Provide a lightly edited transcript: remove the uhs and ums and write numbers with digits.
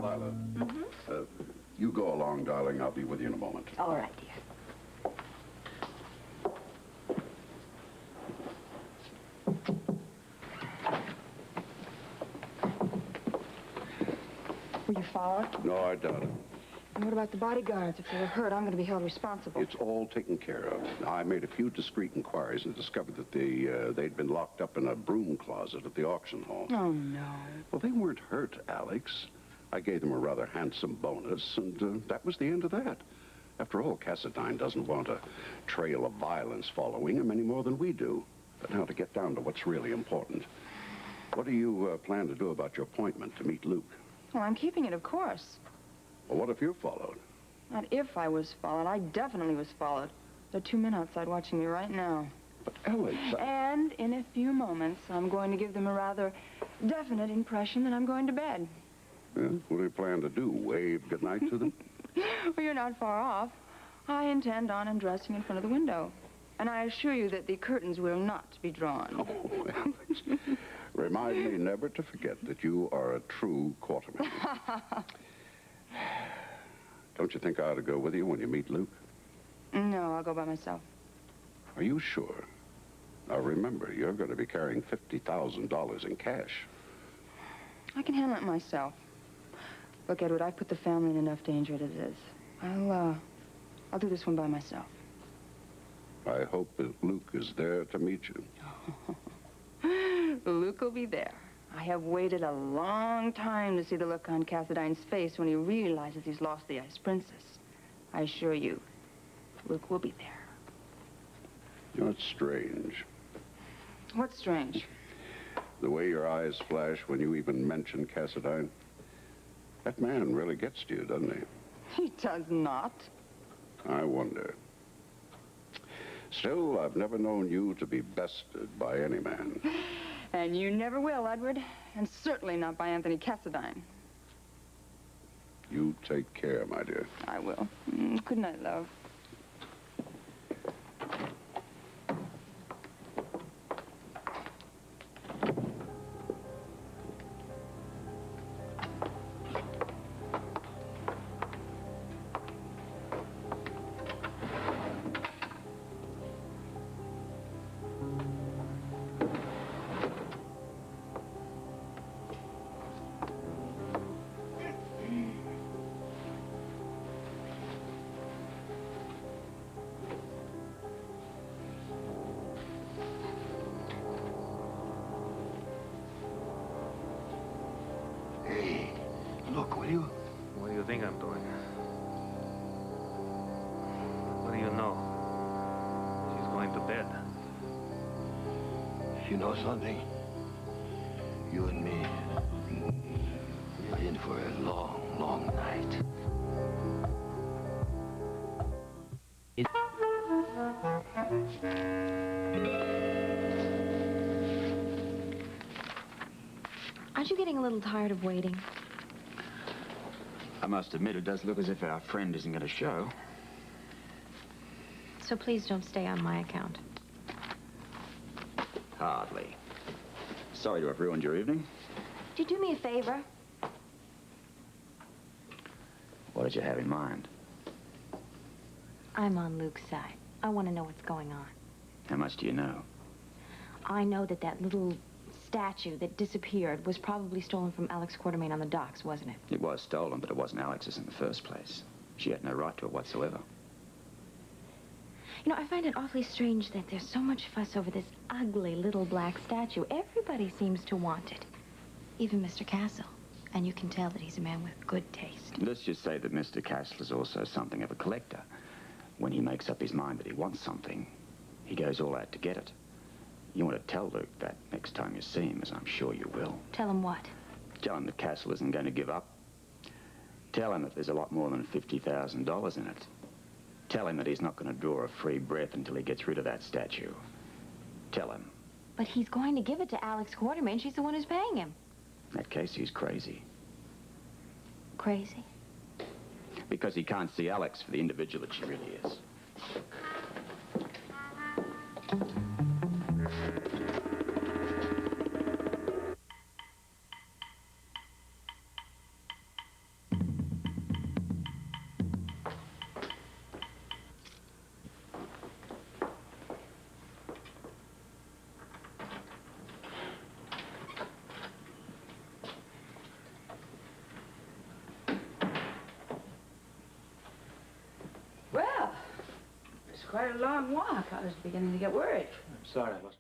Lila. You go along, darling. I'll be with you in a moment. All right, dear. Were you followed? No, I doubt it. And what about the bodyguards? If they were hurt, I'm going to be held responsible. It's all taken care of. Now, I made a few discreet inquiries and discovered that they'd been locked up in a broom closet at the auction hall. Oh, no. Well, they weren't hurt, Alex. I gave them a rather handsome bonus, and that was the end of that. After all, Cassadine doesn't want a trail of violence following him any more than we do. But now to get down to what's really important. What do you plan to do about your appointment to meet Luke? Well, I'm keeping it, of course. Well, what if you're followed? Not if I was followed. I definitely was followed. There are 2 men outside watching me right now. But, Alex, And in a few moments, I'm going to give them a rather definite impression that I'm going to bed. Yeah, what do you plan to do? Wave goodnight to them? Well, you're not far off. I intend on undressing in front of the window. And I assure you that the curtains will not be drawn. Oh, Alex. Remind me never to forget that you are a true quartermaster. Don't you think I ought to go with you when you meet Luke? No, I'll go by myself. Are you sure? Now, remember, you're going to be carrying $50,000 in cash. I can handle it myself. Look, Edward, I've put the family in enough danger as it is. I'll do this one by myself. I hope that Luke is there to meet you. Luke will be there. I have waited a long time to see the look on Cassadine's face when he realizes he's lost the Ice Princess. I assure you, Luke will be there. You know, it's strange. What's strange? The way your eyes flash when you even mention Cassadine. That man really gets to you, doesn't he? He does not. I wonder. Still, I've never known you to be bested by any man. And you never will, Edward. And certainly not by Anthony Cassadine. You take care, my dear. I will. Good night, love. Hey, look, will you? What do you think I'm doing? What do you know? She's going to bed. You know something? You and me, we're in for a long, long night. Aren't you getting a little tired of waiting? I must admit, it does look as if our friend isn't going to show. So please don't stay on my account. Hardly. Sorry to have ruined your evening. Would you do me a favor? What did you have in mind? I'm on Luke's side. I want to know what's going on. How much do you know? I know that that little statue that disappeared was probably stolen from Alex Quartermain on the docks, wasn't it? It was stolen, but it wasn't Alex's in the first place. She had no right to it whatsoever. You know, I find it awfully strange that there's so much fuss over this ugly little black statue. Everybody seems to want it. Even Mr. Castle. And you can tell that he's a man with good taste. Let's just say that Mr. Castle is also something of a collector. When he makes up his mind that he wants something, he goes all out to get it. You want to tell Luke that next time you see him, as I'm sure you will. Tell him what? Tell him that Castle isn't going to give up. Tell him that there's a lot more than $50,000 in it. Tell him that he's not going to draw a free breath until he gets rid of that statue. Tell him. But he's going to give it to Alex Quartermain. She's the one who's paying him. In that case, he's crazy. Crazy? Because he can't see Alex for the individual that she really is. quite a long walk. I was beginning to get worried. I'm sorry, I must